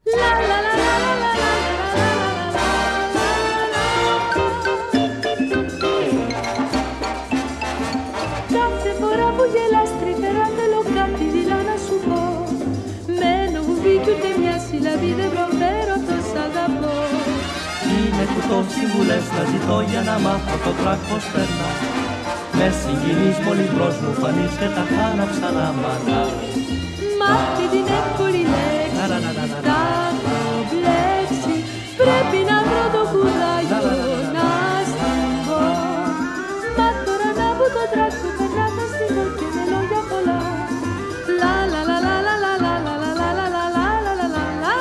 Κάθε φορά που γελάς τρυφερά θέλω κάτι δειλά να σου πω. Μένω βουβή κι ούτε μια συλλαβή δεν προφέρω, το σ' αγαπώ. Είναι κουτό συμβουλές να ζητώ για να μάθω το τρακ πως περνά. Με συγκινείς μολυμπρός μου φανείς και τα χάναψα να μανάς. Μ' αυτή την εύκολη λέξη θα το μπλέξει. Πρέπει να βρω το κουράγιο να στην πω. Μα τώρα να βγω το τρακ που περνά θα στην πω και με λόγια πολλά. Λα λα λα λα λα λα λα λα λα λα λα λα λα λα λα.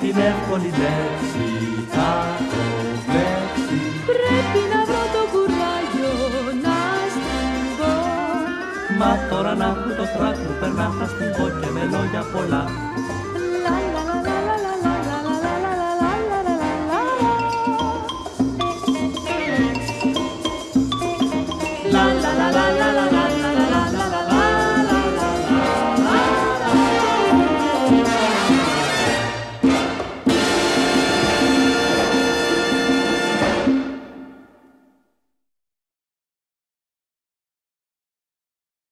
Την εύκολη λέξη θα το βλέξει. Πρέπει να βρω το κουράγιο να στην πω. Μα τώρα να που το τρακ μου περνά θα στην πω και με λόγια πολλά.